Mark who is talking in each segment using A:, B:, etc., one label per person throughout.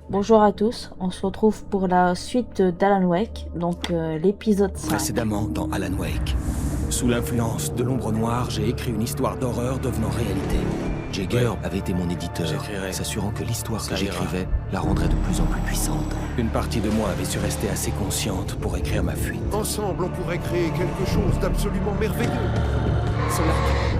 A: Bonjour à tous, on se retrouve pour la suite d'Alan Wake, donc l'épisode 5.
B: Précédemment dans Alan Wake. Sous l'influence de l'ombre noire, j'ai écrit une histoire d'horreur devenant réalité. Jagger avait été mon éditeur, s'assurant que l'histoire que j'écrivais la rendrait de plus en plus puissante. Une partie de moi avait su rester assez consciente pour écrire ma fuite.
C: Ensemble, on pourrait créer quelque chose d'absolument merveilleux.
D: Cela,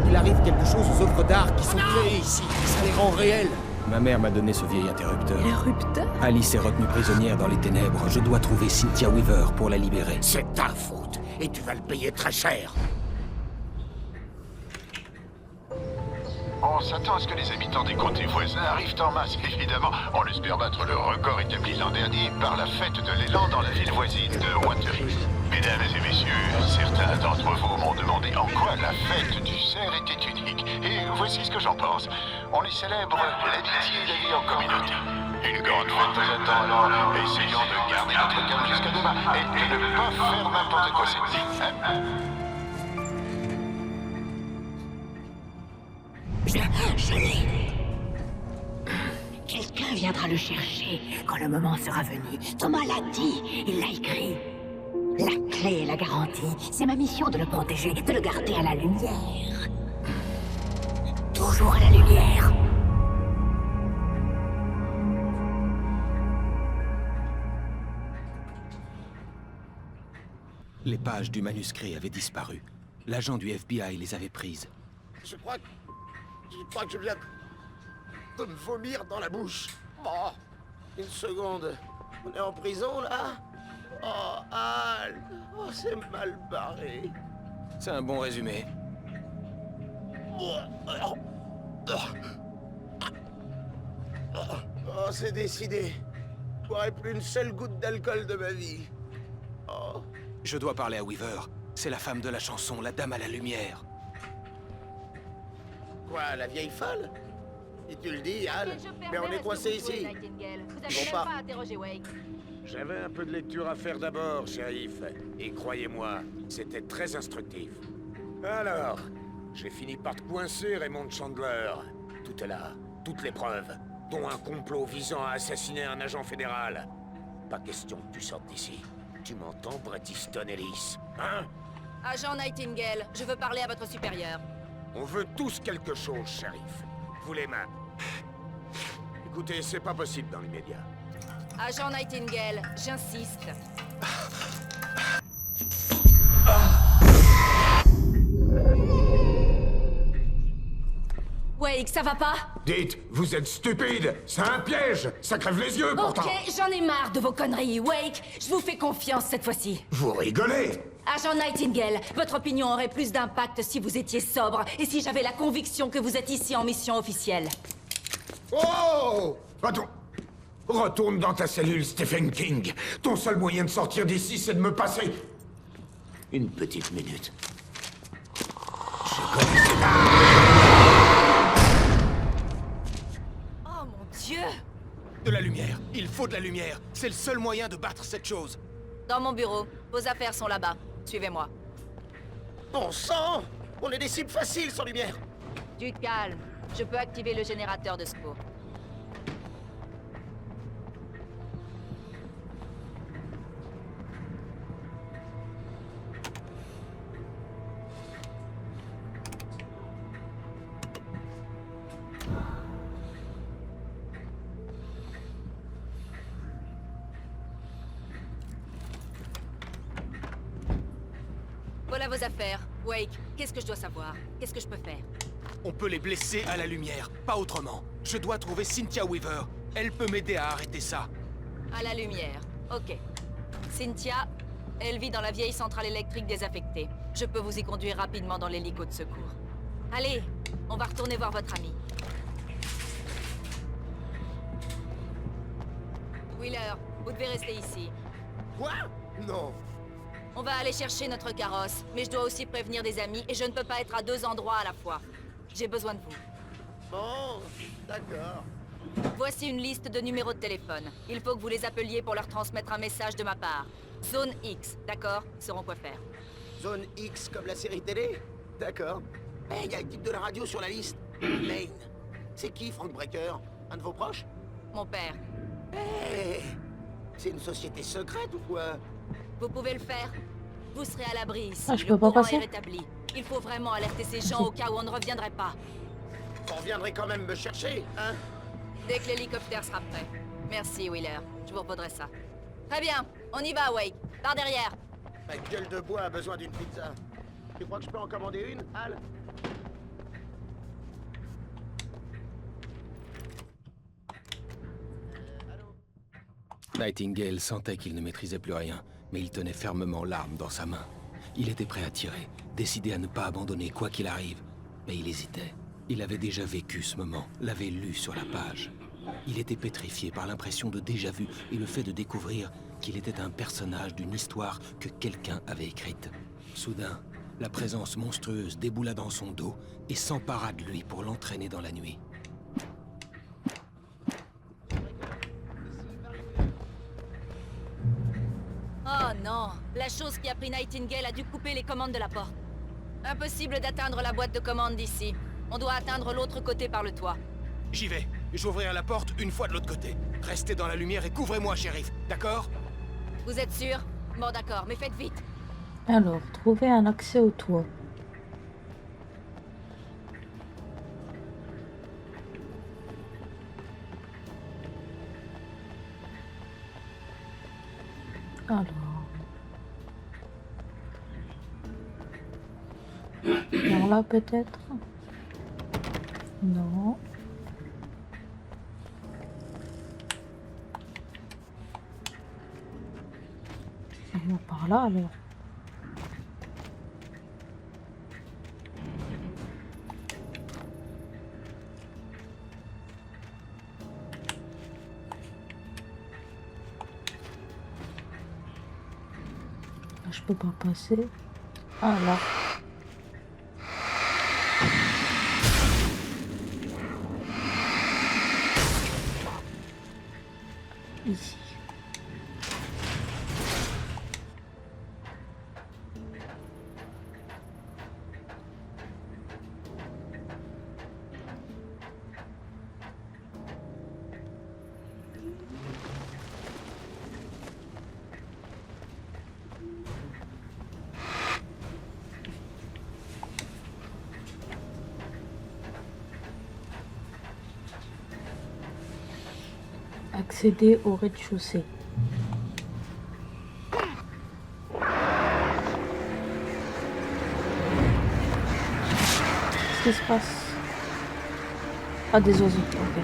D: il arrive quelque chose aux œuvres d'art qui sont créées ici. Ça les rend réelles.
B: Ma mère m'a donné ce vieil interrupteur.
A: Interrupteur?
B: Alice est retenue prisonnière dans les ténèbres. Je dois trouver Cynthia Weaver pour la libérer.
D: C'est ta faute, et tu vas le payer très cher.
E: On s'attend à ce que les habitants des comtés voisins arrivent en masse, évidemment. On espère battre le record établi l'an dernier par la fête de l'élan dans la ville voisine de Watery. Mesdames et messieurs, certains d'entre vous m'ont demandé en quoi la fête du cerf était unique. Et voici ce que j'en pense. On y célèbre l'amitié et la vie en communauté. Une grande fête nous attend alors. Essayons de garder notre calme jusqu'à demain et de ne pas faire n'importe quoi cette nuit.
F: Je l'ai. Quelqu'un viendra le chercher quand le moment sera venu. Thomas l'a dit, il l'a écrit. La clé est la garantie. C'est ma mission de le protéger, de le garder à la lumière. Toujours à la lumière.
B: Les pages du manuscrit avaient disparu. L'agent du FBI les avait prises.
C: Je crois que je viens de me vomir dans la bouche. Oh, une seconde. On est en prison, là? Oh, Al. Oh, c'est mal barré.
B: C'est un bon résumé.
C: Oh, c'est décidé. Je boirai plus une seule goutte d'alcool de ma vie. Oh.
B: Je dois parler à Weaver. C'est la femme de la chanson, la dame à la lumière.
C: Quoi, la vieille folle? Si tu le dis, Al. Mais on est coincé ici.
G: Vous
C: Bon, pas.
G: pas interrogé Wake.
D: J'avais un peu de lecture à faire d'abord, shérif. Et croyez-moi, c'était très instructif. Alors, j'ai fini par te coincer, Raymond Chandler. Tout est là, toutes les preuves, dont un complot visant à assassiner un agent fédéral. Pas question que tu sortes d'ici. Tu m'entends, Bret Easton Ellis? Hein?
G: Agent Nightingale, je veux parler à votre supérieur.
D: On veut tous quelque chose, shérif. Vous les mains. Écoutez, c'est pas possible dans l'immédiat.
G: Agent Nightingale, j'insiste. Wake, ça va pas?
D: Dites, vous êtes stupide! C'est un piège! Ça crève les yeux, pourtant!
G: Ok, j'en ai marre de vos conneries, Wake. Je vous fais confiance cette fois-ci.
D: Vous rigolez!
G: Agent Nightingale, votre opinion aurait plus d'impact si vous étiez sobre et si j'avais la conviction que vous êtes ici en mission officielle.
D: Oh! Attends! Retourne dans ta cellule, Stephen King. Ton seul moyen de sortir d'ici, c'est de me passer... Une petite minute. Je connais ces
G: Oh mon Dieu!
B: De la lumière. Il faut de la lumière. C'est le seul moyen de battre cette chose.
G: Dans mon bureau, vos affaires sont là-bas. Suivez-moi.
C: Bon sang! On est des cibles faciles sans lumière.
G: Du calme. Je peux activer le générateur de secours. Voilà vos affaires. Wake, qu'est-ce que je dois savoir? Qu'est-ce que je peux faire?
B: On peut les blesser à la lumière, pas autrement. Je dois trouver Cynthia Weaver. Elle peut m'aider à arrêter ça.
G: À la lumière. Ok. Cynthia, elle vit dans la vieille centrale électrique désaffectée. Je peux vous y conduire rapidement dans l'hélico de secours. Allez, on va retourner voir votre ami. Wheeler, vous devez rester ici.
C: Quoi? Non.
G: On va aller chercher notre carrosse, mais je dois aussi prévenir des amis et je ne peux pas être à deux endroits à la fois. J'ai besoin de vous.
C: Bon, d'accord.
G: Voici une liste de numéros de téléphone. Il faut que vous les appeliez pour leur transmettre un message de ma part. Zone X, d'accord? Ils sauront quoi faire.
C: Zone X comme la série télé? D'accord. Eh, y a le type de la radio sur la liste. Maine. C'est qui, Frank Breaker? Un de vos proches?
G: Mon père.
C: Hé, c'est une société secrète ou quoi?
G: Vous pouvez le faire. Vous serez à l'abri ici.
A: Ah, je
G: Le
A: peux pas
G: courant
A: passer?
G: est rétabli. Il faut vraiment alerter ces gens au cas où on ne reviendrait pas.
C: Vous reviendrez quand même me chercher, hein?
G: Dès que l'hélicoptère sera prêt. Merci, Wheeler. Je vous reposerai ça. Très bien. On y va, Wake. Par derrière.
C: Ma gueule de bois a besoin d'une pizza. Tu crois que je peux en commander une, Al?
B: Nightingale sentait qu'il ne maîtrisait plus rien, mais il tenait fermement l'arme dans sa main. Il était prêt à tirer, décidé à ne pas abandonner quoi qu'il arrive, mais il hésitait. Il avait déjà vécu ce moment, l'avait lu sur la page. Il était pétrifié par l'impression de déjà-vu et le fait de découvrir qu'il était un personnage d'une histoire que quelqu'un avait écrite. Soudain, la présence monstrueuse déboula dans son dos et s'empara de lui pour l'entraîner dans la nuit.
G: Oh non. La chose qui a pris Nightingale a dû couper les commandes de la porte. Impossible d'atteindre la boîte de commande d'ici. On doit atteindre l'autre côté par le toit.
B: J'y vais. J'ouvrirai la porte une fois de l'autre côté. Restez dans la lumière et couvrez-moi, shérif. D'accord?
G: Vous êtes sûr? Bon d'accord, mais faites vite.
A: Alors, trouver un accès au toit. Alors... Par là peut-être? Non. On va par là alors. Je peux pas passer. Ah là. Ici. Accéder au rez-de-chaussée. Qu'est-ce qui se passe? Ah, des oiseaux, ok.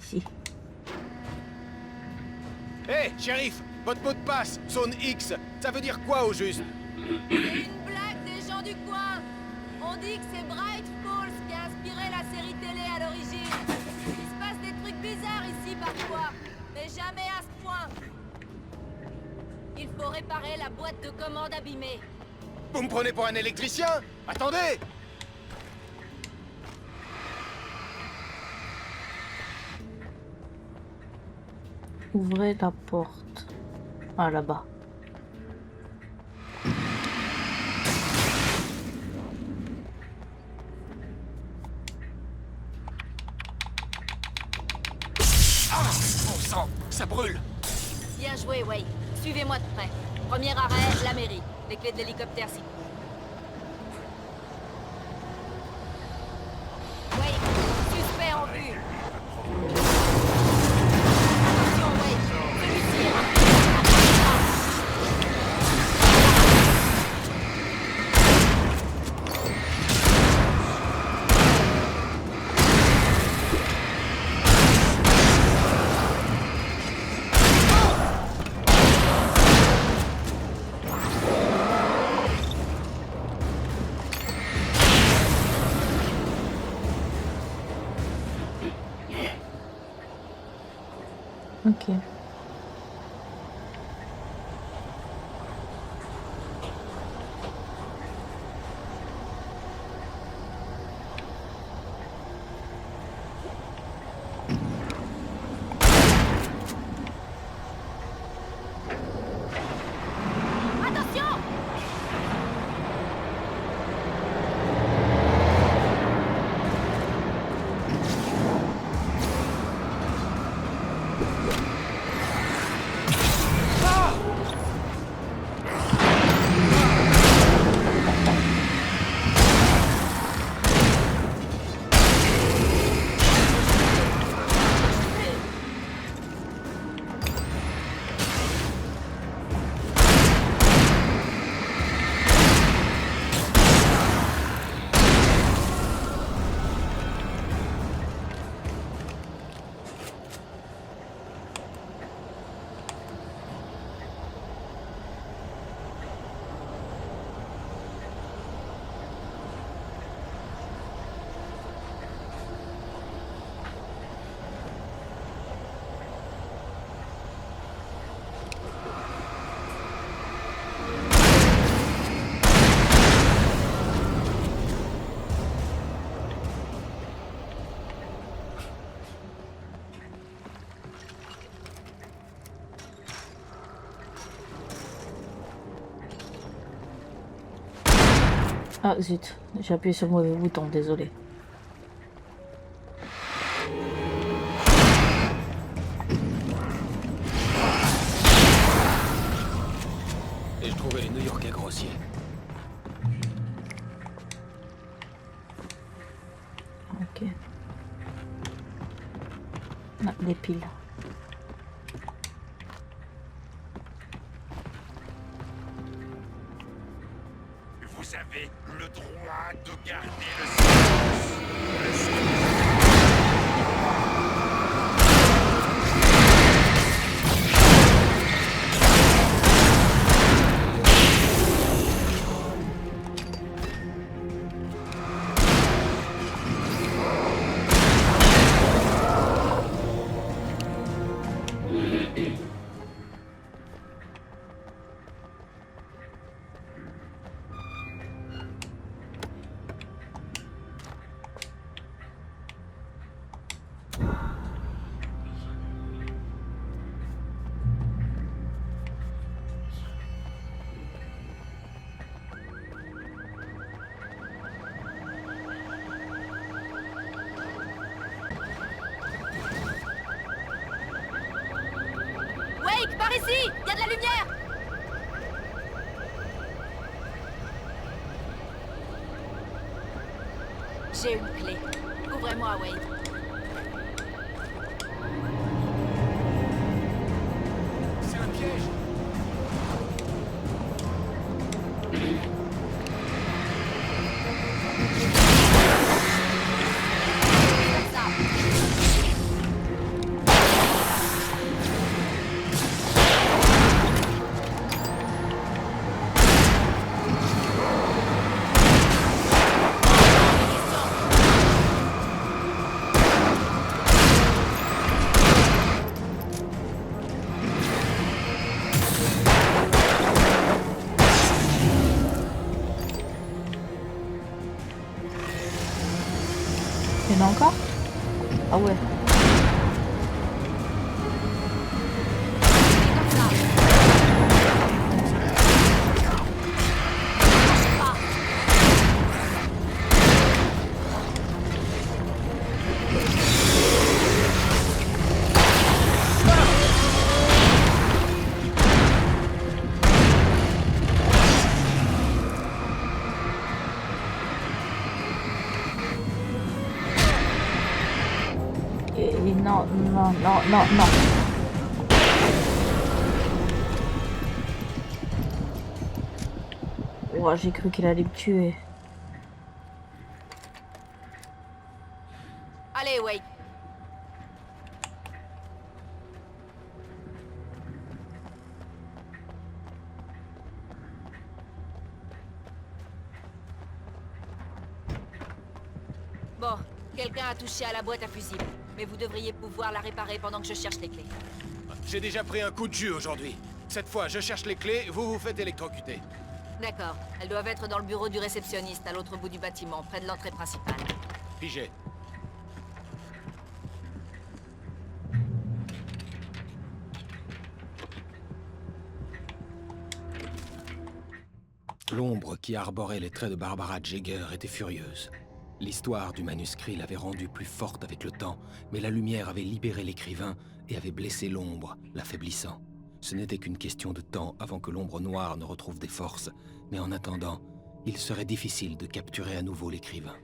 A: Ici.
B: Hé, shérif! Votre mot de passe, zone X, ça veut dire quoi au juste?
G: C'est une blague des gens du coin. On dit que c'est Bright Falls qui a inspiré la série télé à l'origine. Il se passe des trucs bizarres ici parfois, mais jamais à ce point. Il faut réparer la boîte de commande abîmée.
B: Vous me prenez pour un électricien? Attendez!
A: Ouvrez la porte. Ah, là-bas.
B: Ah! Bon sang, ça brûle!
G: Bien joué, Wade. Suivez-moi de près. Premier arrêt, la mairie. Les clés de l'hélicoptère s'y... Wade, suspect en vue. Attention, Wade. Celui-ci est rapide.
A: Ok. Ah zut, j'ai appuyé sur le mauvais bouton, désolé.
B: Et je trouvais les New-Yorkais grossiers.
A: Ok. Non, des piles.
E: Vous avez le droit de garder le silence.
G: Wake, par ici! Y a de la lumière! J'ai une clé. Ouvrez-moi, Wade.
B: C'est un piège!
G: Comme ça.
A: Il y en a encore? Ah ouais.
G: Comme ça. Lâchez pas.
A: Et non, non, non, non, non. Ouah, j'ai cru qu'il allait me tuer.
G: Allez, Wake. Bon, quelqu'un a touché à la boîte à fusibles. Mais vous devriez pouvoir la réparer pendant que je cherche les clés.
D: J'ai déjà pris un coup de jus aujourd'hui. Cette fois, je cherche les clés, vous vous faites électrocuter.
G: D'accord. Elles doivent être dans le bureau du réceptionniste, à l'autre bout du bâtiment, près de l'entrée principale.
D: Pigé.
B: L'ombre qui arborait les traits de Barbara Jagger était furieuse. L'histoire du manuscrit l'avait rendue plus forte avec le temps, mais la lumière avait libéré l'écrivain et avait blessé l'ombre, l'affaiblissant. Ce n'était qu'une question de temps avant que l'ombre noire ne retrouve des forces, mais en attendant, il serait difficile de capturer à nouveau l'écrivain.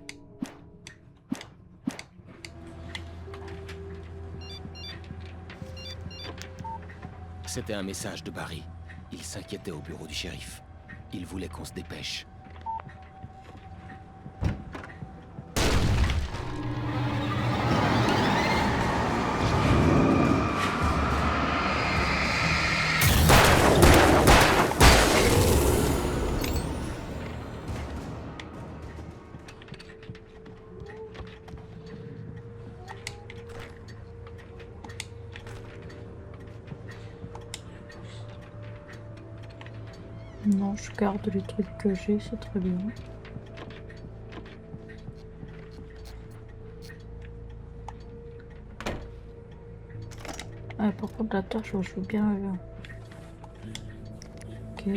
B: C'était un message de Barry. Il s'inquiétait au bureau du shérif. Il voulait qu'on se dépêche.
A: Non, je garde les trucs que j'ai, c'est très bien. Ah, par contre, la torche, je veux bien. Ok.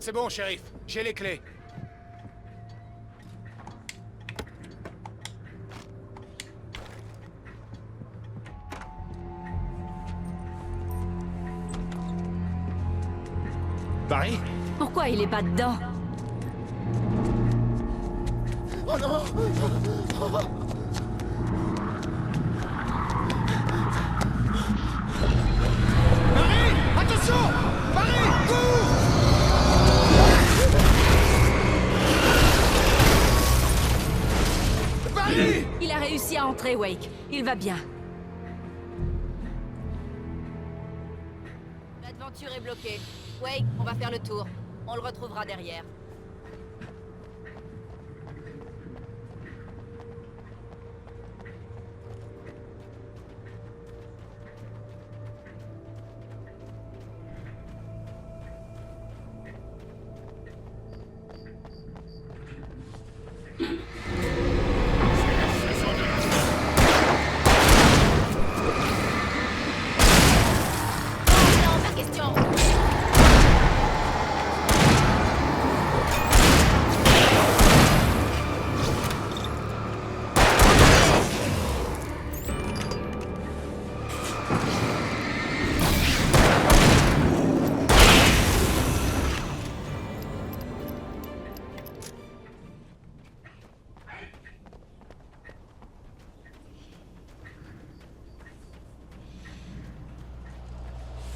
D: C'est bon, shérif. J'ai les clés.
B: Barry?
F: Pourquoi il est pas dedans?
C: Oh non!
D: Barry! Attention! Barry! Cours! Barry!
F: Il a réussi à entrer, Wake. Il va bien.
G: L'aventure est bloquée. Wake, on va faire le tour. On le retrouvera derrière. Non, pas question.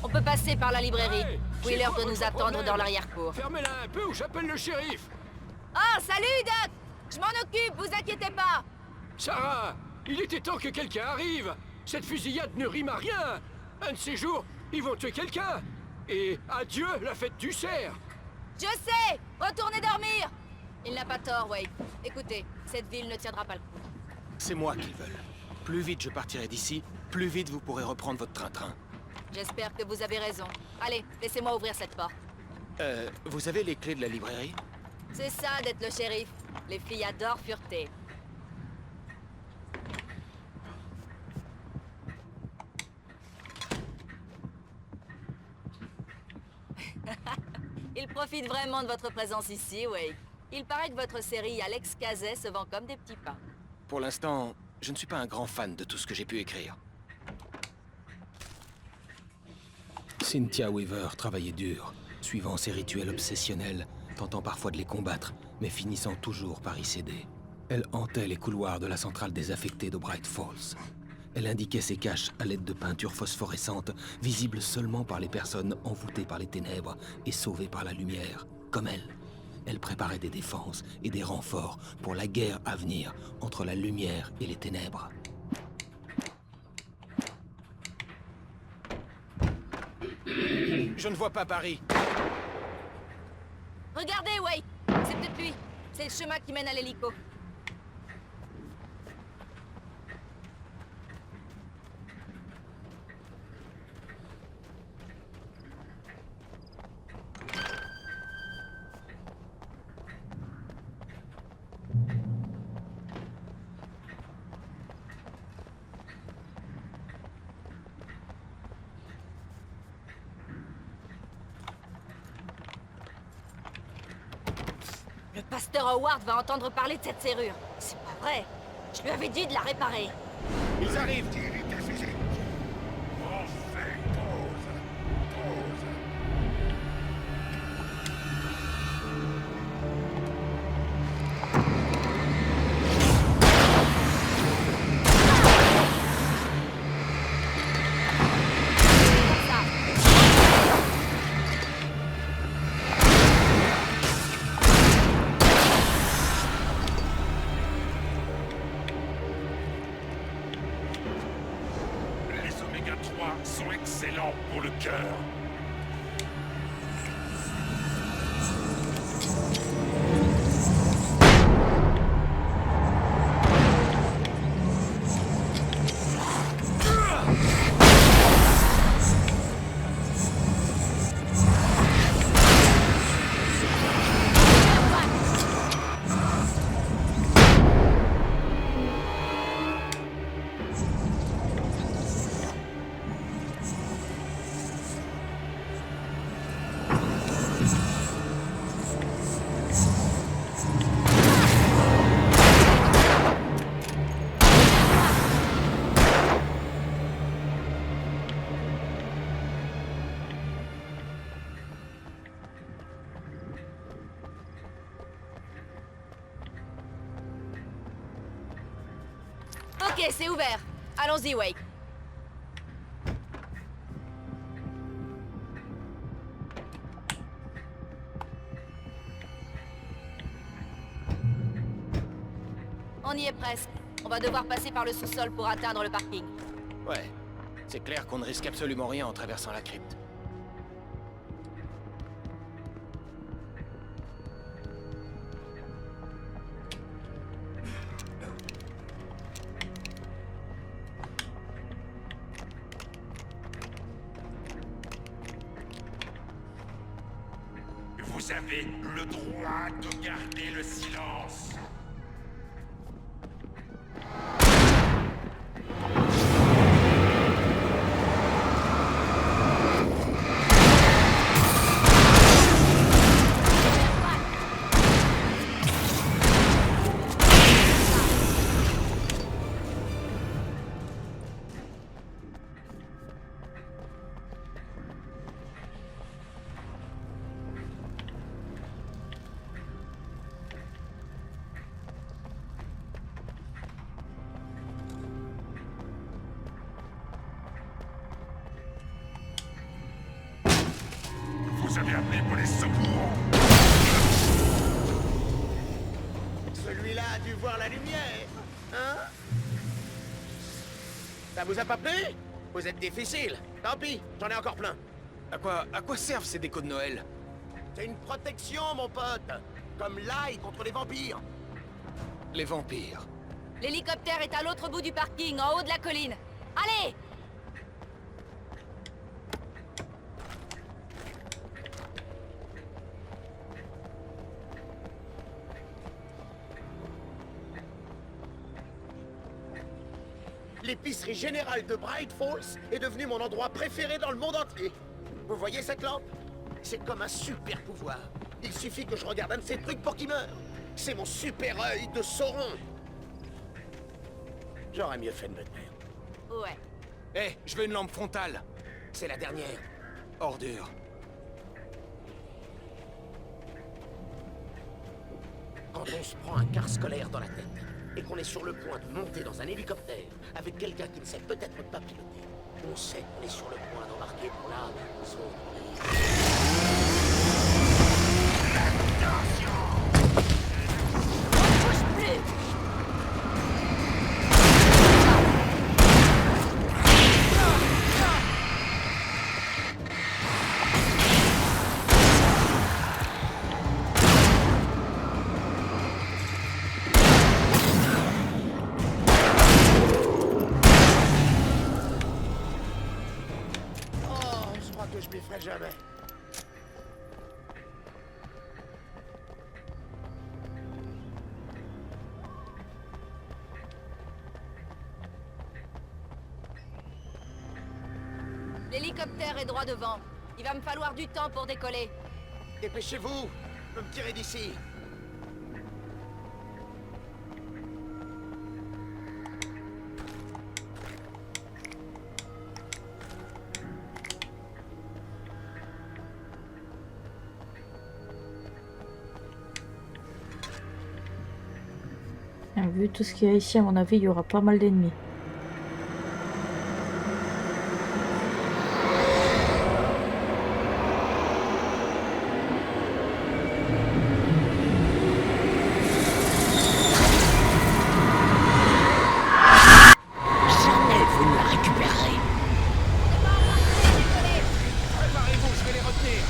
G: On peut passer par la librairie.
H: Hey,
G: Wheeler
H: c'est quoi
G: doit nous
H: votre
G: attendre
H: problème?
G: dans l'arrière-cour.
H: Fermez-la un peu ou j'appelle le shérif.
G: Oh, salut, Doc! Je m'en occupe, vous inquiétez pas!
H: Sarah, il était temps que quelqu'un arrive. Cette fusillade ne rime à rien. Un de ces jours, ils vont tuer quelqu'un. Et adieu la fête du cerf.
G: Je sais! Retournez dormir! Il n'a pas tort, Wade. Écoutez, cette ville ne tiendra pas le coup.
B: C'est moi qu'ils veulent. Plus vite je partirai d'ici, plus vite vous pourrez reprendre votre train-train.
G: J'espère que vous avez raison. Allez, laissez-moi ouvrir cette porte.
B: Vous avez les clés de la librairie?
G: C'est ça d'être le shérif. Les filles adorent fureter. Il profite vraiment de votre présence ici, Wade. Il paraît que votre série Alex Cazet se vend comme des petits pains.
B: Pour l'instant, je ne suis pas un grand fan de tout ce que j'ai pu écrire. Cynthia Weaver travaillait dur, suivant ses rituels obsessionnels, tentant parfois de les combattre, mais finissant toujours par y céder. Elle hantait les couloirs de la centrale désaffectée de Bright Falls. Elle indiquait ses caches à l'aide de peintures phosphorescentes, visibles seulement par les personnes envoûtées par les ténèbres et sauvées par la lumière, comme elle. Elle préparait des défenses et des renforts pour la guerre à venir entre la lumière et les ténèbres.
D: Je ne vois pas Barry.
G: Regardez, Wade! C'est peut-être lui. C'est le chemin qui mène à l'hélico. Le pasteur Howard va entendre parler de cette serrure. C'est pas vrai. Je lui avais dit de la réparer.
D: Ils arrivent.
G: Comme ça.
E: Les oméga 3 sont excellents pour le cœur.
G: Ok, c'est ouvert. Allons-y, Wake. On y est presque. On va devoir passer par le sous-sol pour atteindre le parking.
B: Ouais. C'est clair qu'on ne risque absolument rien en traversant la crypte.
E: Vous avez le droit de garder le silence. Vous avez appelé pour les secours.
C: Celui-là a dû voir la lumière, hein? Ça vous a pas plu? Vous êtes difficile. Tant pis, j'en ai encore plein.
B: À quoi servent ces décos de Noël?
C: C'est une protection, mon pote. Comme l'ail contre les vampires.
B: Les vampires.
G: L'hélicoptère est à l'autre bout du parking, en haut de la colline. Allez!
C: L'épicerie générale de Bright Falls est devenue mon endroit préféré dans le monde entier. Vous voyez cette lampe? C'est comme un super pouvoir. Il suffit que je regarde un de ces trucs pour qu'il meure. C'est mon super œil de Sauron. J'aurais mieux fait de me taire.
G: Ouais.
B: Eh, je veux une lampe frontale.
C: C'est la dernière.
B: Ordure.
C: Quand on se prend un car scolaire dans la tête et qu'on est sur le point de monter dans un hélicoptère avec quelqu'un qui ne sait peut-être pas piloter, on sait qu'on est sur le point d'embarquer pour la zone. Oh, je crois que je m'y ferai jamais.
G: L'hélicoptère est droit devant. Il va me falloir du temps pour décoller.
C: Dépêchez-vous, je peux me tirer d'ici.
A: Vu tout ce qu'il y a ici, à mon avis, il y aura pas mal d'ennemis.
F: Jamais vous ne la récupérerez.
B: Préparez-vous, je vais les retenir.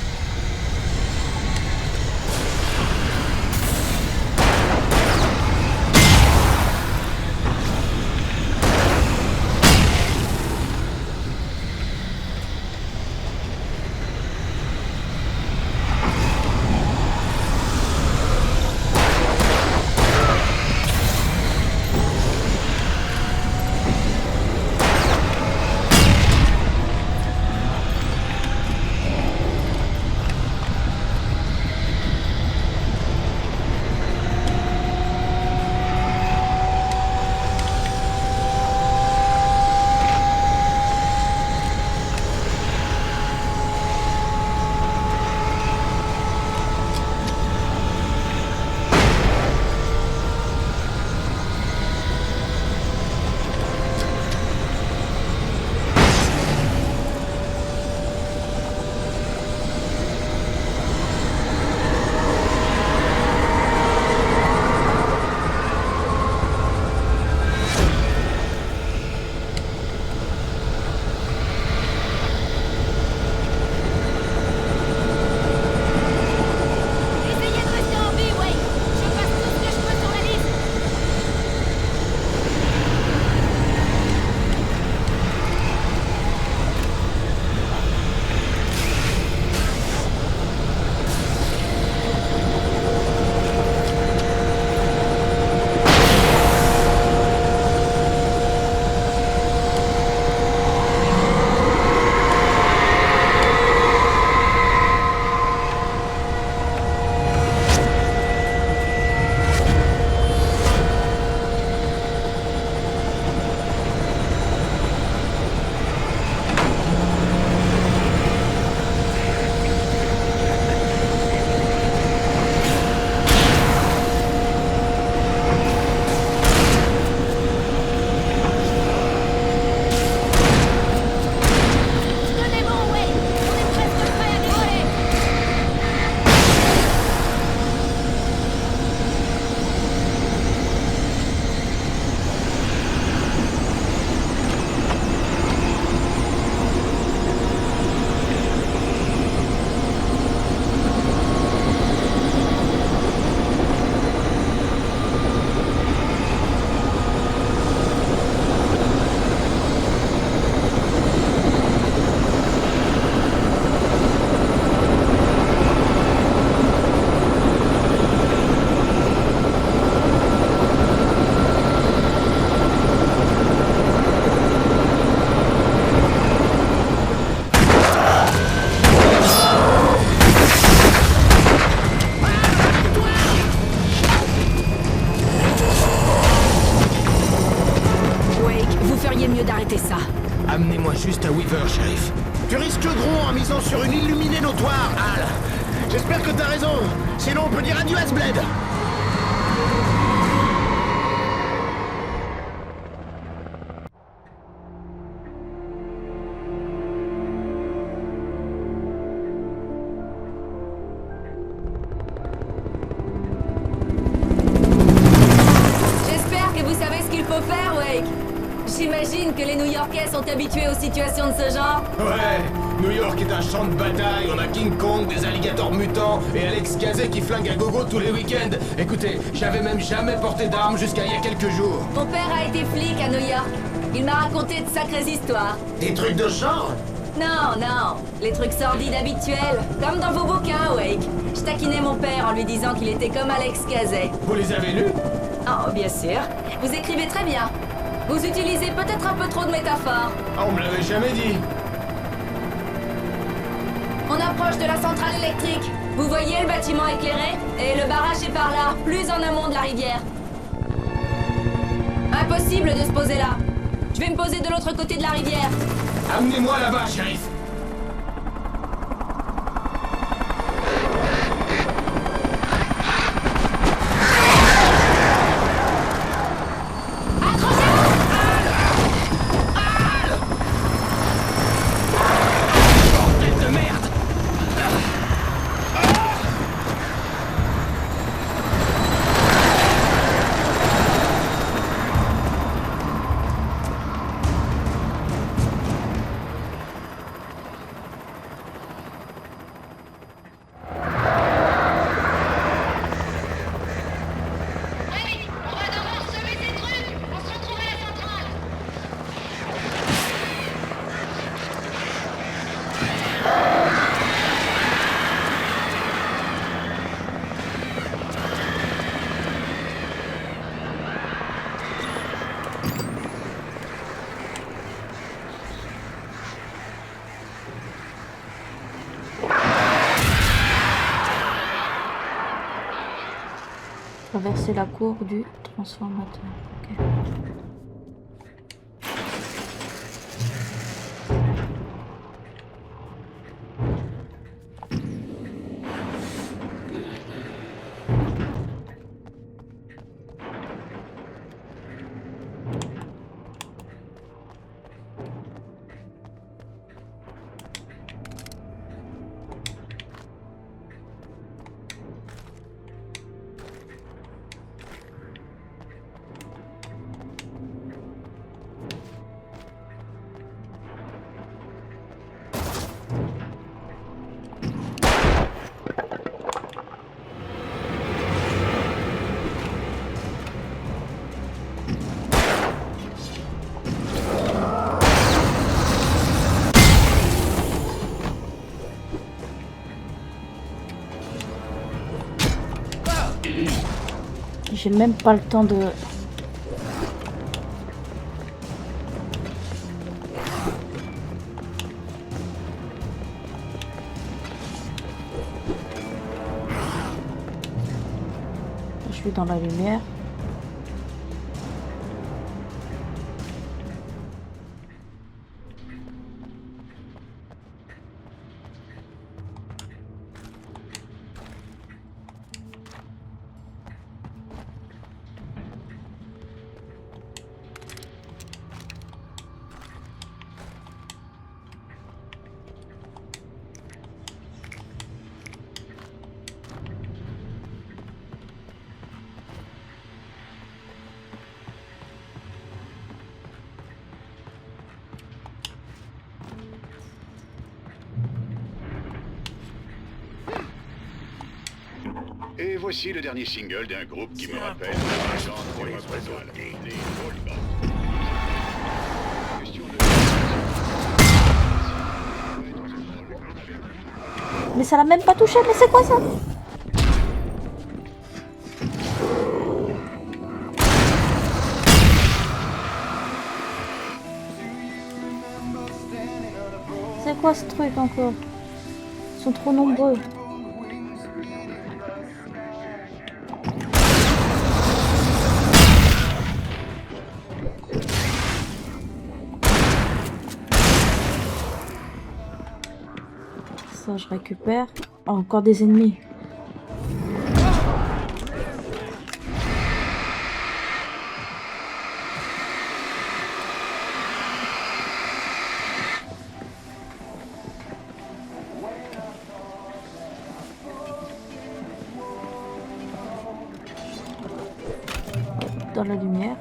C: shérif. Tu risques gros en misant sur une illuminée notoire, Al. J'espère que t'as raison. Sinon, on peut dire adieu à ce bled.
G: J'espère que vous savez ce qu'il faut faire, Wake. J'imagine que les New-Yorkais sont habitués aux situations de ce genre.
B: Ouais, New York est un champ de bataille, on a King Kong, des alligators mutants et Alex Kazé qui flingue à gogo tous les week-ends. Écoutez, j'avais même jamais porté d'armes jusqu'à il y a quelques jours.
G: Mon père a été flic à New York. Il m'a raconté de sacrées histoires.
C: Des trucs de genre?
G: Non, non, les trucs sordides habituels, comme dans vos bouquins, Wake. Je taquinais mon père en lui disant qu'il était comme Alex Kazé.
B: Vous les avez lus?
G: Oh, bien sûr. Vous écrivez très bien. Vous utilisez peut-être un peu trop de métaphores.
B: Ah, on me l'avait jamais dit.
G: On approche de la centrale électrique. Vous voyez le bâtiment éclairé? Et le barrage est par là, plus en amont de la rivière. Impossible de se poser là. Je vais me poser de l'autre côté de la rivière.
B: Amenez-moi là-bas, shérif.
A: Traverser la cour du transformateur. Ok. J'ai même pas le temps de... Je suis dans la lumière.
E: Et voici le dernier single d'un groupe qui me rappelle la légende des Représailles, les Volga.
A: Mais ça l'a même pas touché, mais c'est quoi ça? C'est quoi ce truc encore? Ils sont trop nombreux. Ça, je récupère. Oh, encore des ennemis. Dans la lumière.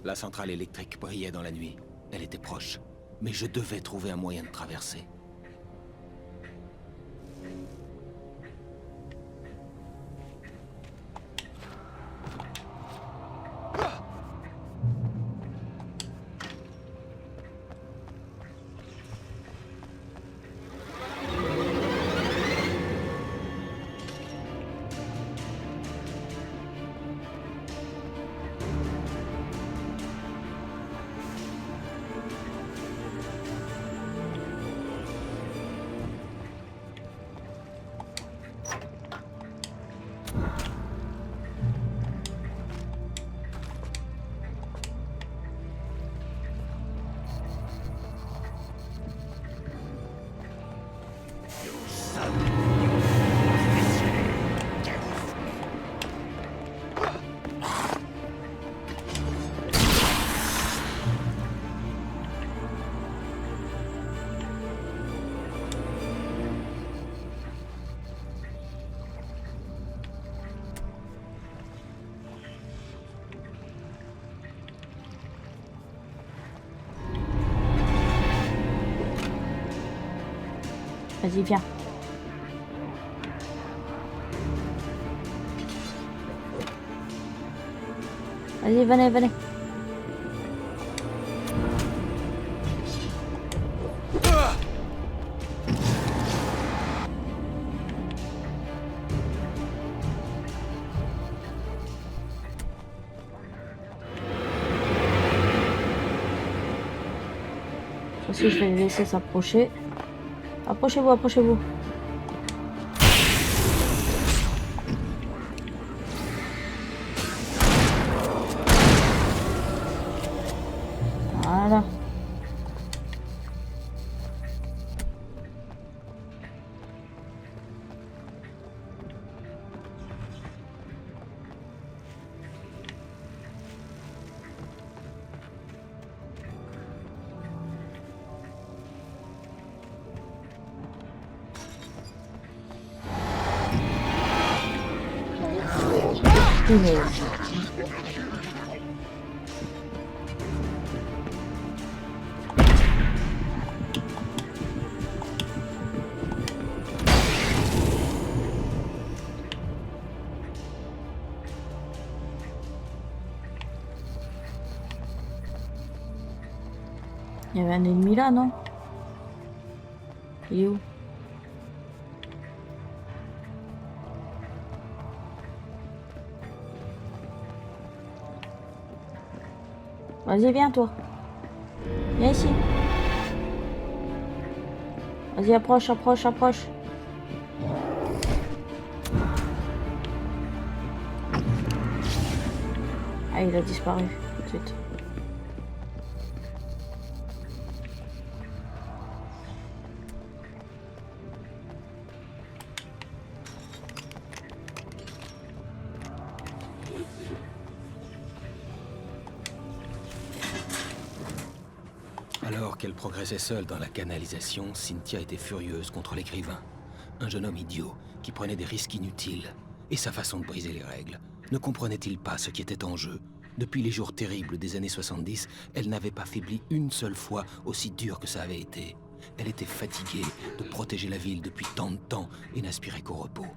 B: La centrale électrique brillait dans la nuit. Elle était proche. Mais je devais trouver un moyen de traverser. Vas-y, viens. Vas-y, venez, venez. Aussi, je vais les laisser s'approcher. Approchez-vous, approchez-vous. Voilà. Punaise. Il y avait un ennemi là, non? Il est où? Vas-y, viens, toi. Viens ici. Vas-y, approche, approche, approche. Ah, il a disparu tout de suite. Alors qu'elle progressait seule dans la canalisation, Cynthia était furieuse contre l'écrivain. Un jeune homme idiot, qui prenait des risques inutiles. Et sa façon de briser les règles. Ne comprenait-il pas ce qui était en jeu? Depuis les jours terribles des années 70, elle n'avait pas faibli une seule fois, aussi dur que ça avait été. Elle était fatiguée de protéger la ville depuis tant de temps et n'aspirait qu'au repos.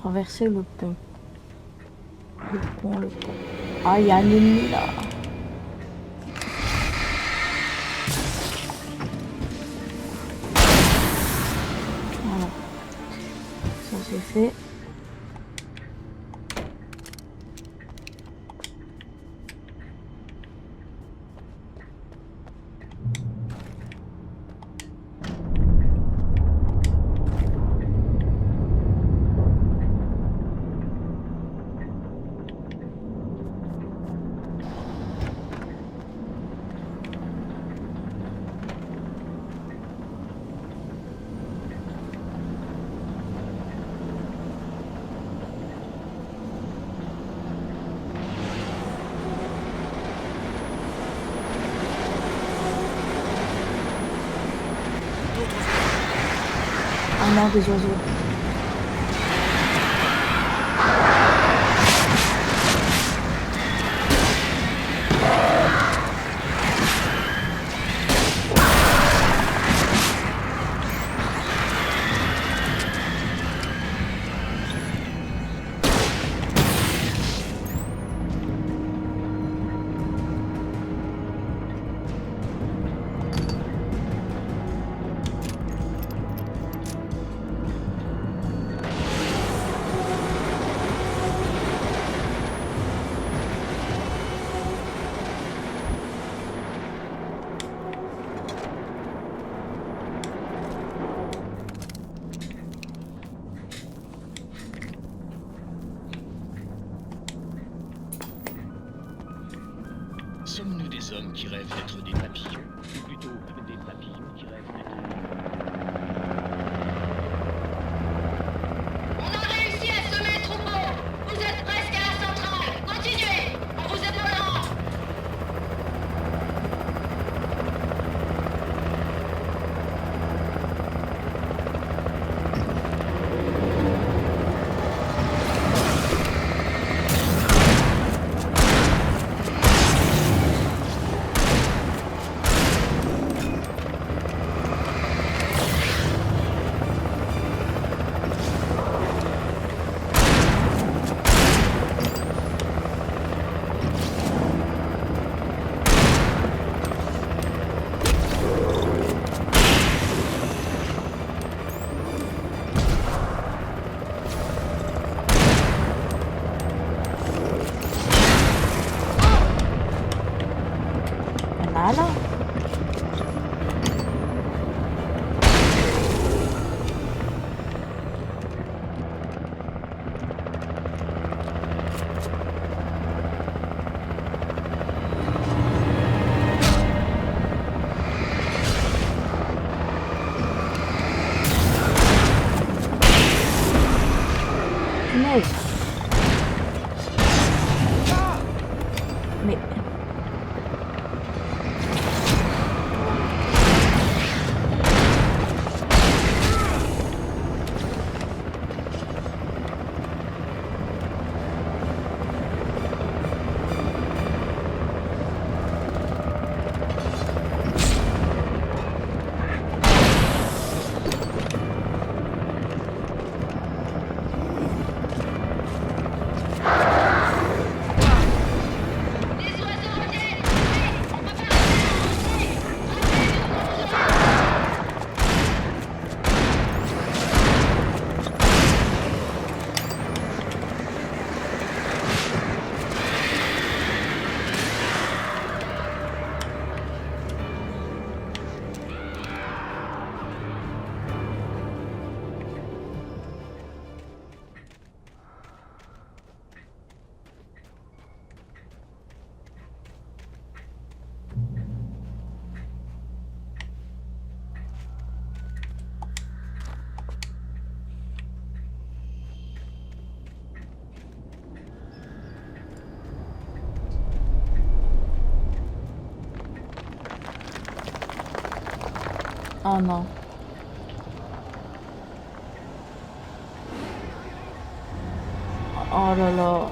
A: Traverser le pont. Le pont, le pont. Ah, il y a un ennemi là. Voilà. Ça c'est fait. Ah non, des oiseaux.
I: Sommes-nous des hommes qui rêvent d'être des papillons, ou plutôt des papillons qui rêvent d'être...
G: On a réussi à semer le troupeau. Vous êtes presque à la centrale. Continuez. On vous épaulera.
A: Voilà. Punaise. Mais... Oh non. Oh là là.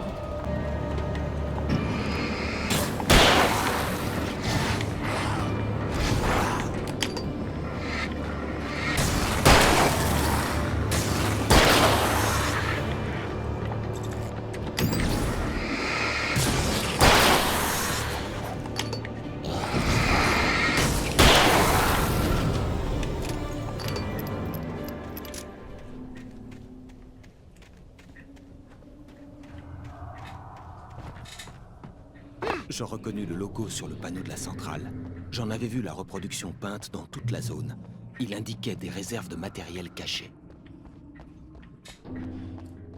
B: Je reconnus le logo sur le panneau de la centrale. J'en avais vu la reproduction peinte dans toute la zone. Il indiquait des réserves de matériel caché.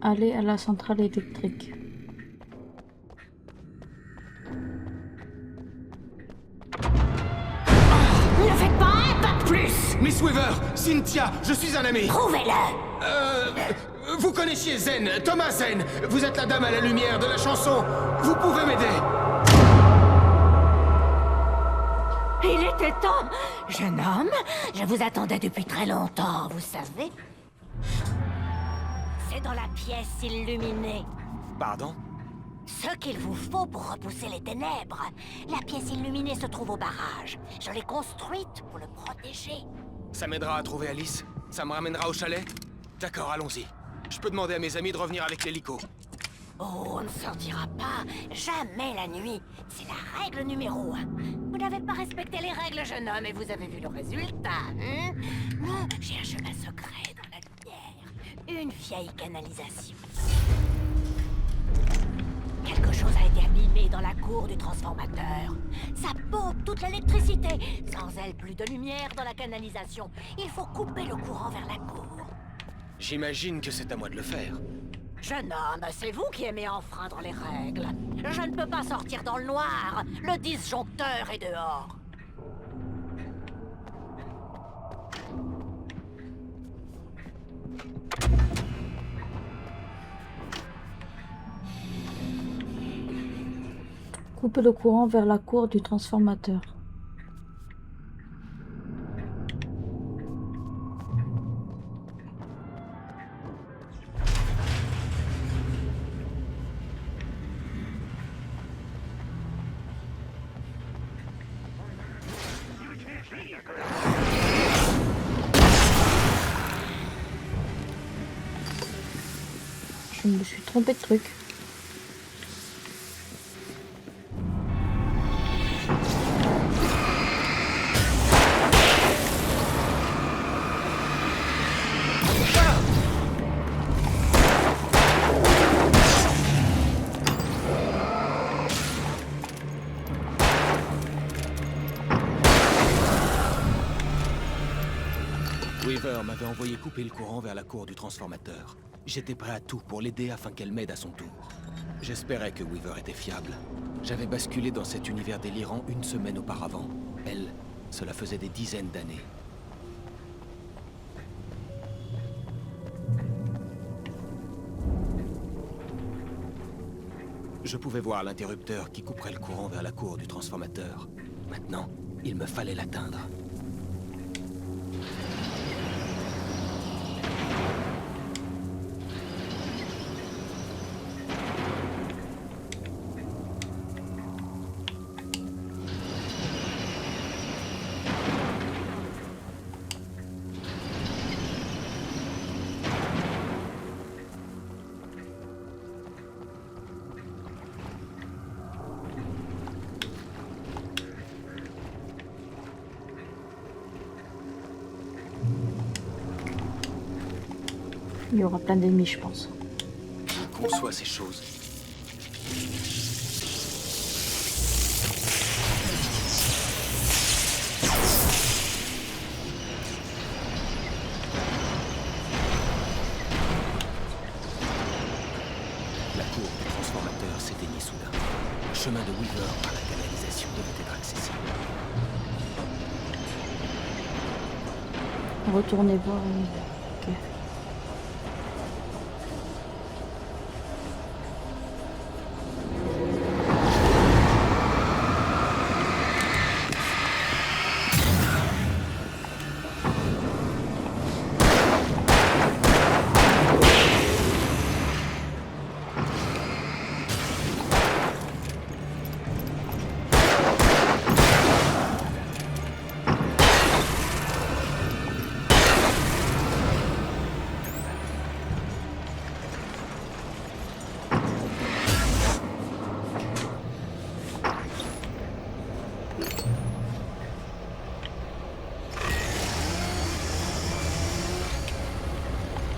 A: Aller à la centrale électrique.
F: Ne faites pas un pas de plus!
B: Miss Weaver, Cynthia, je suis un ami.
F: Trouvez-le!
B: Vous connaissiez Zen, Thomas Zen. Vous êtes la dame à la lumière de la chanson. Vous pouvez m'aider.
F: Il était temps! Jeune homme, je vous attendais depuis très longtemps, vous savez. C'est dans la pièce illuminée.
B: Pardon?
F: Ce qu'il vous faut pour repousser les ténèbres. La pièce illuminée se trouve au barrage. Je l'ai construite pour le protéger.
B: Ça m'aidera à trouver Alice? Ça me ramènera au chalet? D'accord, allons-y. Je peux demander à mes amis de revenir avec l'hélico.
F: Oh, on ne sortira pas. Jamais la nuit. C'est la règle numéro 1. Vous n'avez pas respecté les règles, jeune homme, et vous avez vu le résultat, hein? Non, j'ai un chemin secret dans la lumière. Une vieille canalisation. Quelque chose a été abîmé dans la cour du transformateur. Ça pompe toute l'électricité. Sans elle, plus de lumière dans la canalisation. Il faut couper le courant vers la cour.
B: J'imagine que c'est à moi de le faire.
F: Jeune homme, c'est vous qui aimez enfreindre les règles. Je ne peux pas sortir dans le noir. Le disjoncteur est dehors.
A: Couper le courant vers la cour du transformateur. Je me suis trompé de truc.
B: Weaver m'avait envoyé couper le courant vers la cour du transformateur. J'étais prêt à tout pour l'aider afin qu'elle m'aide à son tour. J'espérais que Weaver était fiable. J'avais basculé dans cet univers délirant une semaine auparavant. Elle, cela faisait des dizaines d'années. Je pouvais voir l'interrupteur qui couperait le courant vers la cour du transformateur. Maintenant, il me fallait l'atteindre.
A: Il y aura plein d'ennemis, je pense.
B: Qui conçoit ces choses? La cour du transformateur s'éteignit soudain. Le chemin de Weaver par la canalisation devait être accessible.
A: Retournez voir. Ok.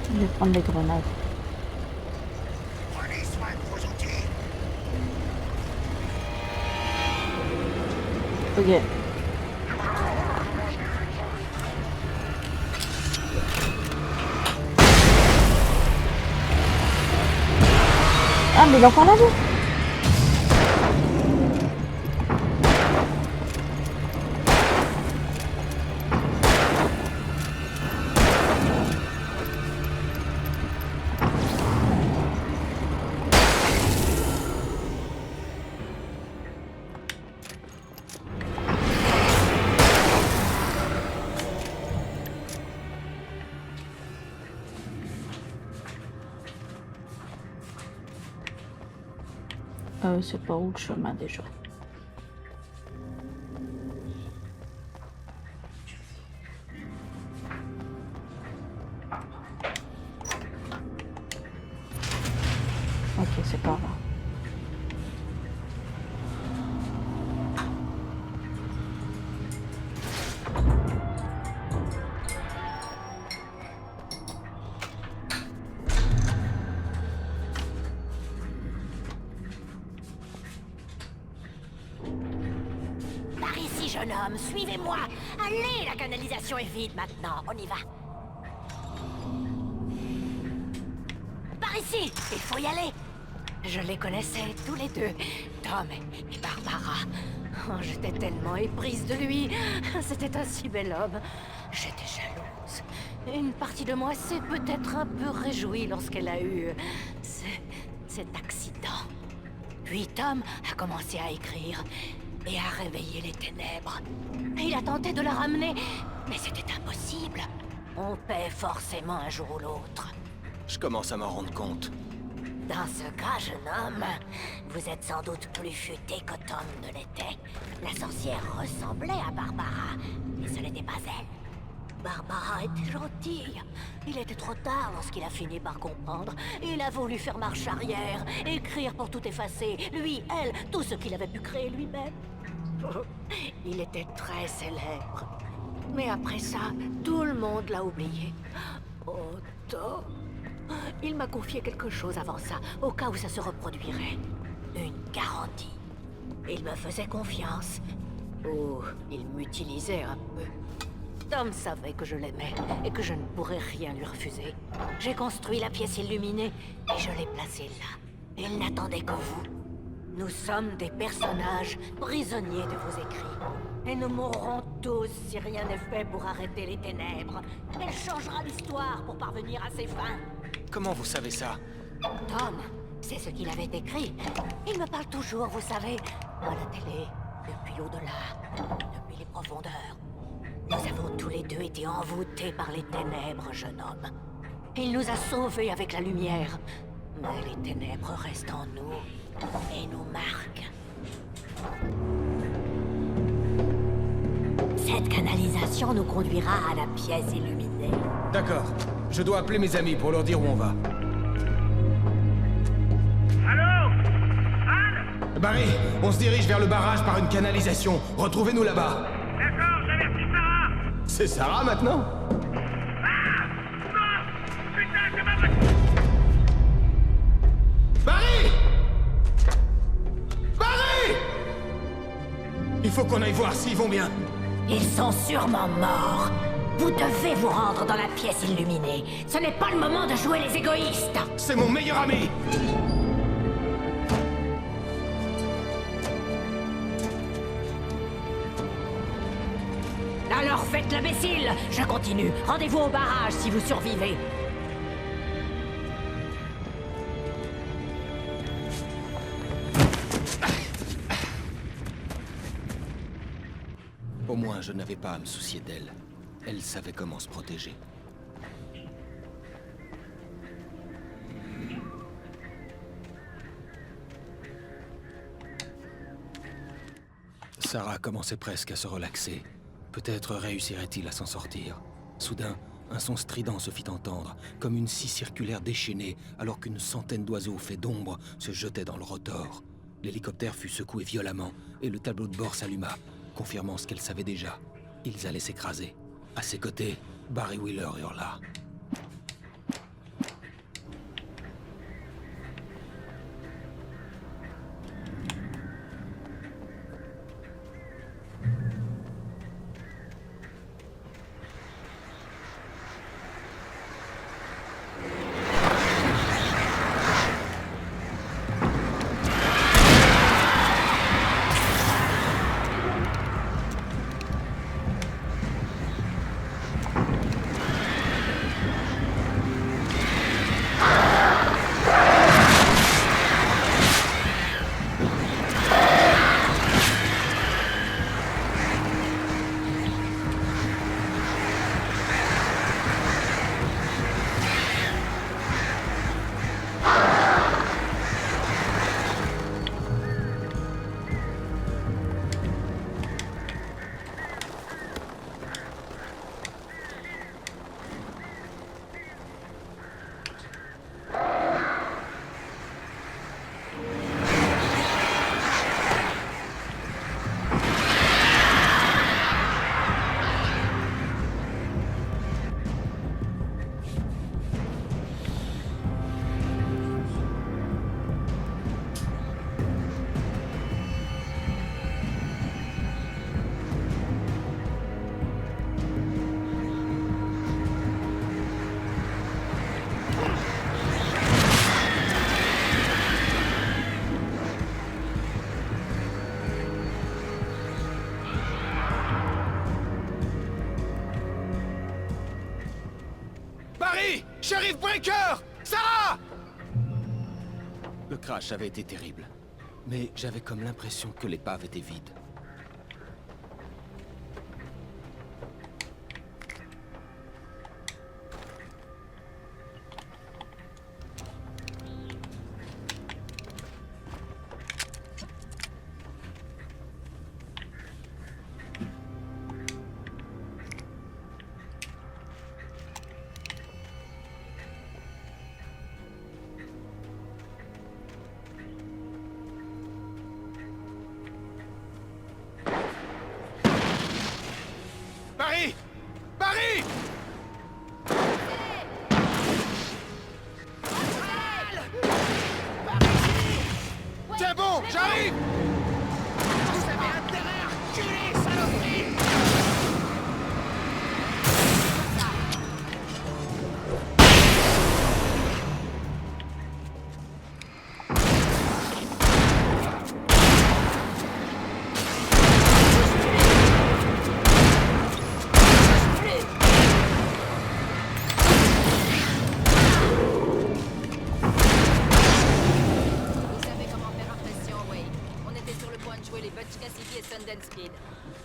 A: Je vais prendre les grenades.
C: Prenez soin de vos outils.
A: Ok. Ah, mais il est encore là, lui? C'est pas où le chemin déjà? Ok, c'est pas là.
F: Par ici, jeune homme, suivez-moi. Allez, la canalisation est vide maintenant. On y va. Par ici, il faut y aller. Je les connaissais tous les deux, Tom et Barbara. Oh, j'étais tellement éprise de lui. C'était un si bel homme. J'étais jalouse. Une partie de moi s'est peut-être un peu réjouie lorsqu'elle a eu cet accident. Puis Tom a commencé à écrire et à réveiller les ténèbres. Il a tenté de la ramener, mais c'était impossible. On paie forcément un jour ou l'autre.
B: Je commence à m'en rendre compte.
F: Dans ce cas, jeune homme, vous êtes sans doute plus futé que Tom ne l'était. La sorcière ressemblait à Barbara, mais ce n'était pas elle. Barbara était gentille. Il était trop tard lorsqu'il a fini par comprendre. Il a voulu faire marche arrière, écrire pour tout effacer. Lui, elle, tout ce qu'il avait pu créer lui-même. Il était très célèbre. Mais après ça, tout le monde l'a oublié. Oh, Tom. Il m'a confié quelque chose avant ça, au cas où ça se reproduirait. Une garantie. Il me faisait confiance. Ou il m'utilisait un peu. Tom savait que je l'aimais et que je ne pourrais rien lui refuser. J'ai construit la pièce illuminée et je l'ai placée là. Il n'attendait que vous. Nous sommes des personnages prisonniers de vos écrits. Et nous mourrons tous si rien n'est fait pour arrêter les ténèbres. Elle changera l'histoire pour parvenir à ses fins.
B: Comment vous savez ça?
F: Tom, c'est ce qu'il avait écrit. Il me parle toujours, vous savez, à la télé, depuis l'au-delà, depuis les profondeurs. Nous avons tous les deux été envoûtés par les ténèbres, jeune homme. Il nous a sauvés avec la lumière. Mais les ténèbres restent en nous et nous marquent. Cette canalisation nous conduira à la pièce illuminée.
B: D'accord. Je dois appeler mes amis pour leur dire où on va.
J: Allô? Anne?
B: Barry, on se dirige vers le barrage par une canalisation. Retrouvez-nous là-bas.
J: D'accord, j'avertis Sarah!
B: C'est Sarah maintenant?
J: Ah! Non! Putain, c'est ma voiture!
B: Barry! Barry! Il faut qu'on aille voir s'ils vont bien.
F: Ils sont sûrement morts. Vous devez vous rendre dans la pièce illuminée. Ce n'est pas le moment de jouer les égoïstes.
B: C'est mon meilleur ami.
F: Alors faites l'imbécile. Je continue. Rendez-vous au barrage si vous survivez.
B: Au moins, je n'avais pas à me soucier d'elle. Elle savait comment se protéger. Sarah commençait presque à se relaxer. Peut-être réussirait-il à s'en sortir. Soudain, un son strident se fit entendre, comme une scie circulaire déchaînée, alors qu'une centaine d'oiseaux faits d'ombre se jetaient dans le rotor. L'hélicoptère fut secoué violemment, et le tableau de bord s'alluma, confirmant ce qu'elle savait déjà. Ils allaient s'écraser. À ses côtés, Barry Wheeler hurla.
D: Sheriff Breaker! Sarah!
B: Le crash avait été terrible. Mais j'avais comme l'impression que l'épave était vide.
D: Barry! Barry! C'est bon, j'arrive!
C: Vous avez intérêt à reculer, saloperie!
G: Vous savez comment faire impression, Wade. On était sur le point de jouer les Butch Cassidy et Sundance Kid.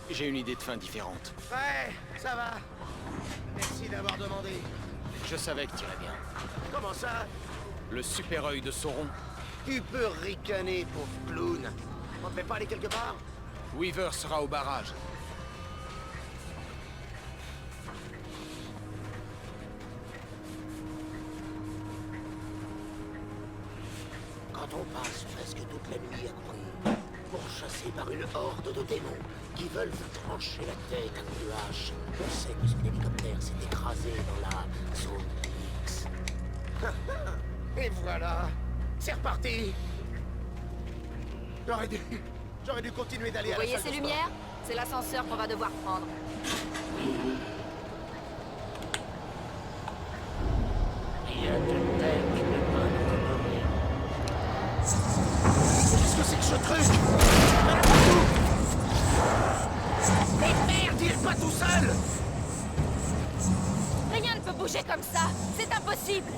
B: J'ai une idée de fin différente.
C: Ouais, ça va. Merci d'avoir demandé.
B: Je savais que t'irais bien.
C: Comment ça?
B: Le super œil de Sauron.
C: Tu peux ricaner, pauvre clown. On ne devait pas aller quelque part?
B: Weaver sera au barrage.
C: Quand on passe presque toute la nuit à courir, pourchassé par une horde de démons qui veulent vous trancher la tête à coups de hache, on sait que son hélicoptère s'est écrasé dans la zone X. Et voilà, c'est reparti. J'aurais dû continuer d'aller
G: Vous
C: à la
G: voyez
C: salle
G: ces
C: de sport.
G: lumières? C'est l'ascenseur qu'on va devoir prendre.
C: Rien de tel qui ne peut nous renommer. Qu'est-ce que c'est que ce truc? Il y en a partout. Mais merde, il est pas tout seul.
G: Rien ne peut bouger comme ça. C'est impossible.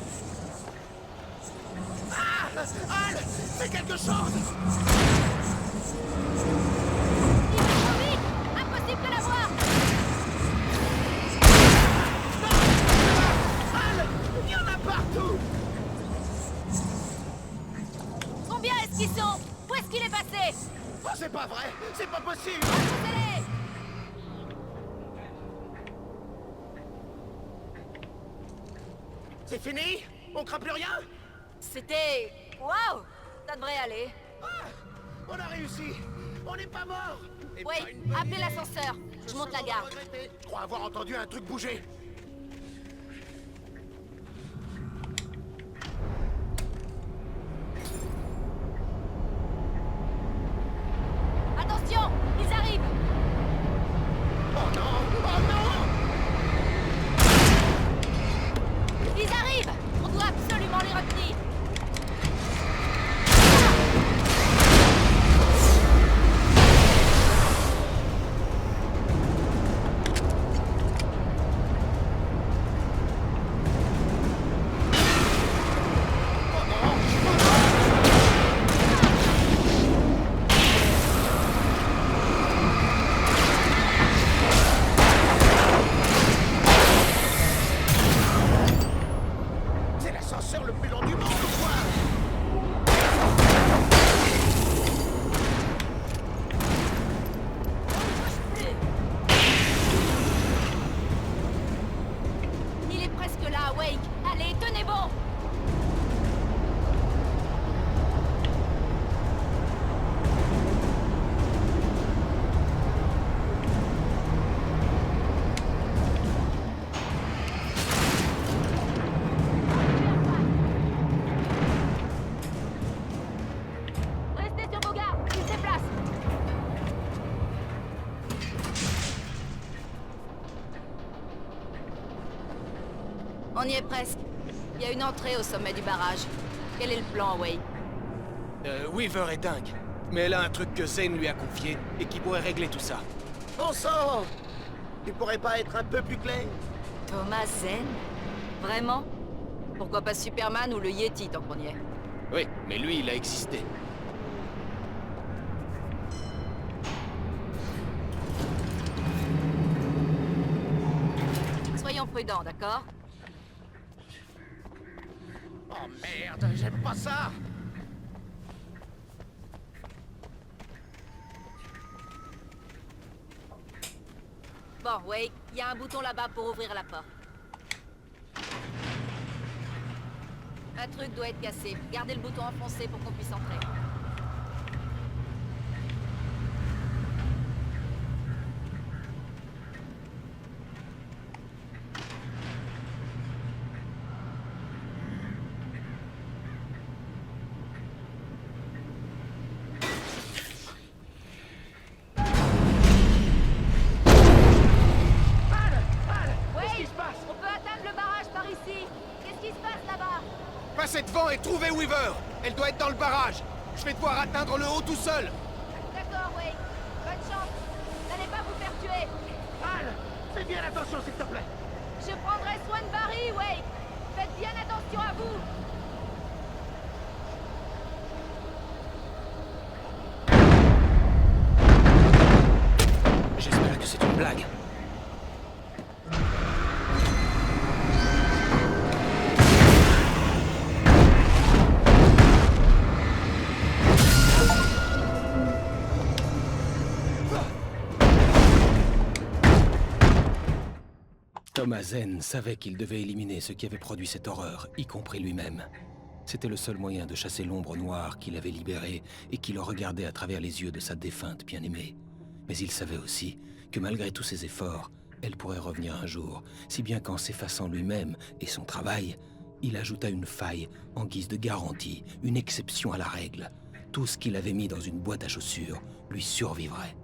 C: Ah, Al, fais quelque chose.
G: Il va trop vite. Impossible de l'avoir.
C: Al, il y en a partout.
G: Combien est-ce qu'ils sont? Où est-ce qu'il est passé?
C: Oh, c'est pas vrai, c'est pas possible.
G: Poussez-les!
C: C'est fini? On craint plus rien?
G: C'était... Waouh! Ça devrait aller.
C: Ah, on a réussi. On n'est pas mort. Et
G: Oui,
C: pas une bonne
G: appelez
C: idée.
G: l'ascenseur. Je monte la
C: Sans
G: garde.
C: regretter. Je crois avoir entendu un truc bouger.
G: Attention! Ils arrivent!
C: Oh non! Oh non!
G: Ils arrivent! On doit absolument les retenir!
C: C'est l'ascenseur le plus lent du monde, ou quoi?
G: Il est presque là, Wake! Allez, tenez bon! Restez sur vos gardes! Ils se déplacent! On y est presque. Il y a une entrée au sommet du barrage. Quel est le plan, Wade?
B: Weaver est dingue. Mais elle a un truc que Zane lui a confié et qui pourrait régler tout ça.
C: Bon sang! Tu pourrais pas être un peu plus clair?
G: Thomas Zane? Vraiment? pourquoi pas Superman ou le Yeti tant qu'on y est.
B: Oui, mais lui, il a existé.
G: Soyons prudents, d'accord?
C: Oh merde, j'aime pas ça.
G: Bon, Wake, il y a un bouton là-bas pour ouvrir la porte. Un truc doit être cassé. Gardez le bouton enfoncé pour qu'on puisse entrer. On peut atteindre le barrage par ici. Qu'est-ce qui se passe là-bas?
C: Passez devant et trouvez Weaver. Elle doit être dans le barrage. Je vais devoir atteindre le haut tout seul.
G: D'accord, Wake. Bonne chance. N'allez pas vous faire tuer.
C: Al, fais bien attention s'il te plaît.
G: Je prendrai soin de Barry, Wake. Faites bien attention à vous.
B: J'espère que c'est une blague. Thomas Zane savait qu'il devait éliminer ce qui avait produit cette horreur, y compris lui-même. C'était le seul moyen de chasser l'ombre noire qu'il avait libérée et qui le regardait à travers les yeux de sa défunte bien-aimée. Mais il savait aussi que malgré tous ses efforts, elle pourrait revenir un jour, si bien qu'en s'effaçant lui-même et son travail, il ajouta une faille en guise de garantie, une exception à la règle. Tout ce qu'il avait mis dans une boîte à chaussures lui survivrait.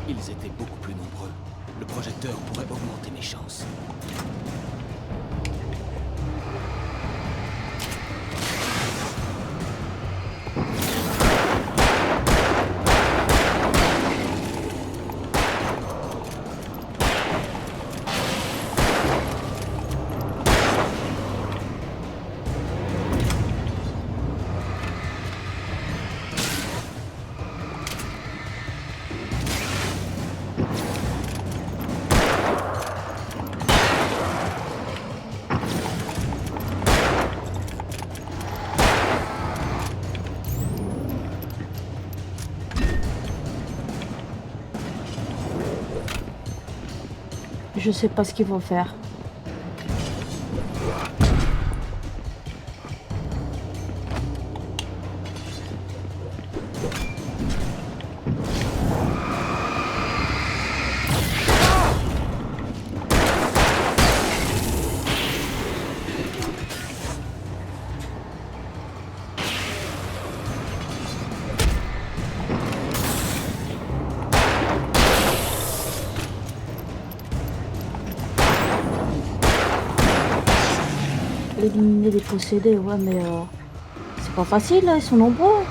B: Ils étaient beaucoup plus nombreux. Le projecteur pourrait augmenter mes chances.
A: Je sais pas ce qu'ils vont faire. Éliminer les possédés, ouais, mais c'est pas facile, là, ils sont nombreux.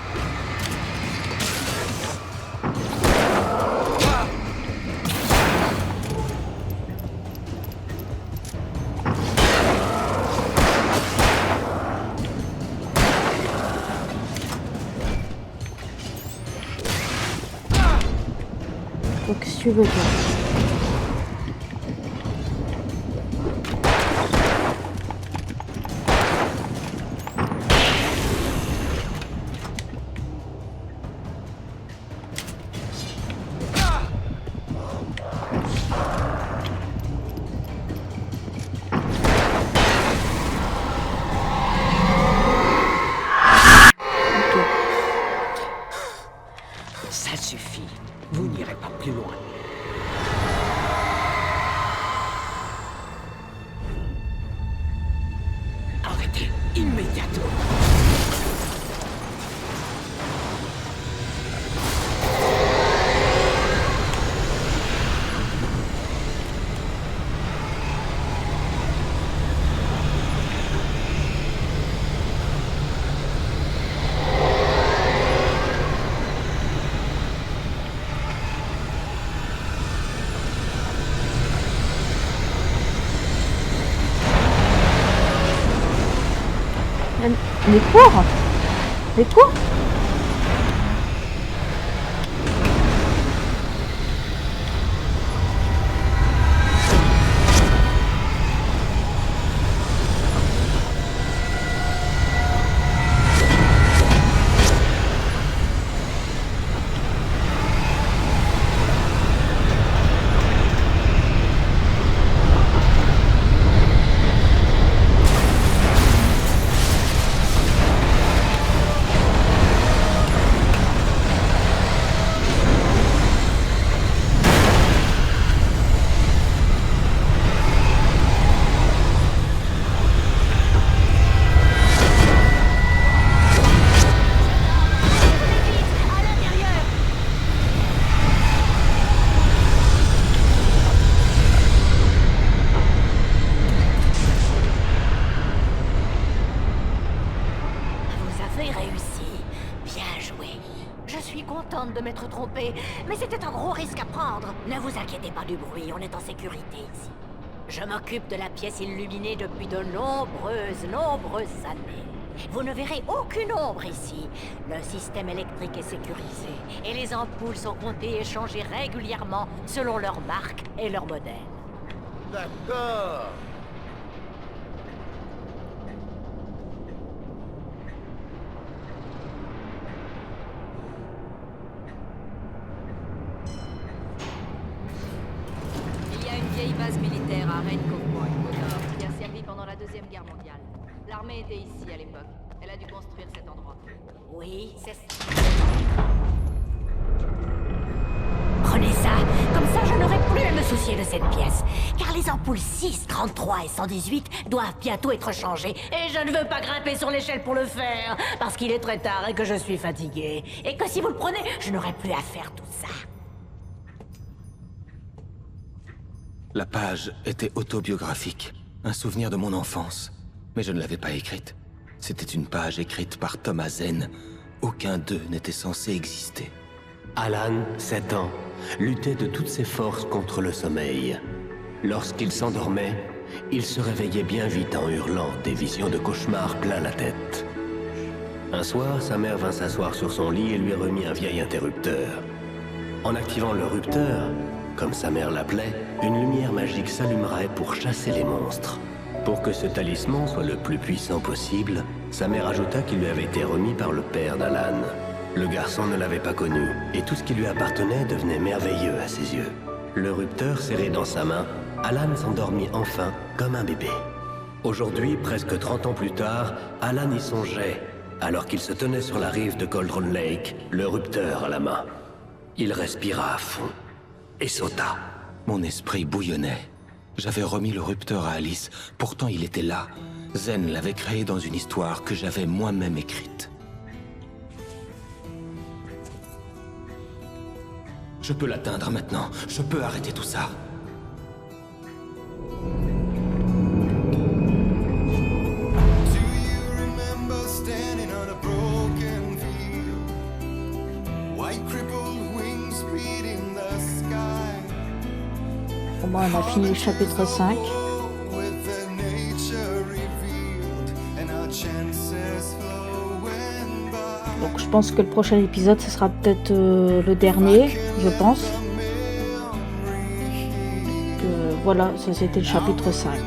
A: Donc, qu'est-ce que tu veux, toi?
K: Ça suffit. Vous n'irez pas plus loin. Arrêtez immédiatement.
A: Mais quoi? Mais quoi?
F: De m'être trompé, mais c'était un gros risque à prendre. Ne vous inquiétez pas du bruit, on est en sécurité ici. Je m'occupe de la pièce illuminée depuis de nombreuses années. Vous ne verrez aucune ombre ici. Le système électrique est sécurisé et les ampoules sont comptées et changées régulièrement selon leur marque et leur modèle.
C: D'accord.
G: Vieille base militaire à Red Cove Point, au nord, qui a servi pendant la Deuxième Guerre mondiale. L'armée était ici à l'époque. Elle a dû construire cet endroit.
F: Oui, c'est ça. Prenez ça, comme ça je n'aurai plus à me soucier de cette pièce. Car les ampoules 6, 33 et 118 doivent bientôt être changées. Et je ne veux pas grimper sur l'échelle pour le faire, parce qu'il est très tard et que je suis fatigué. Et que si vous le prenez, je n'aurai plus à faire tout ça.
B: La page était autobiographique, un souvenir de mon enfance. Mais je ne l'avais pas écrite. C'était une page écrite par Thomas Zen. Aucun d'eux n'était censé exister.
L: Alan, 7 ans, luttait de toutes ses forces contre le sommeil. Lorsqu'il s'endormait, il se réveillait bien vite en hurlant, des visions de cauchemars plein la tête. Un soir, sa mère vint s'asseoir sur son lit et lui remit un vieil interrupteur. En activant le rupteur, comme sa mère l'appelait, une lumière magique s'allumerait pour chasser les monstres. Pour que ce talisman soit le plus puissant possible, sa mère ajouta qu'il lui avait été remis par le père d'Alan. Le garçon ne l'avait pas connu, et tout ce qui lui appartenait devenait merveilleux à ses yeux. Le rupteur serré dans sa main, Alan s'endormit enfin comme un bébé. Aujourd'hui, presque 30 ans plus tard, Alan y songeait, alors qu'il se tenait sur la rive de Cauldron Lake, le rupteur à la main. Il respira à fond et sauta.
B: Mon esprit bouillonnait. J'avais remis le rupteur à Alice, pourtant il était là. Zen l'avait créé dans une histoire que j'avais moi-même écrite. Je peux l'atteindre maintenant, je peux arrêter tout ça.
A: Pour moi, on a fini le chapitre 5. Donc je pense que le prochain épisode, ce sera peut-être le dernier, je pense. voilà, ça c'était le chapitre 5.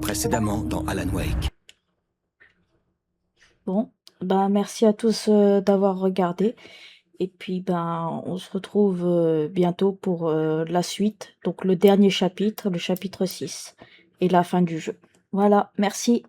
B: Précédemment dans Alan Wake.
A: Bon, ben merci à tous d'avoir regardé. Et puis ben on se retrouve bientôt pour la suite, donc le dernier chapitre, le chapitre 6, et la fin du jeu. Voilà, merci.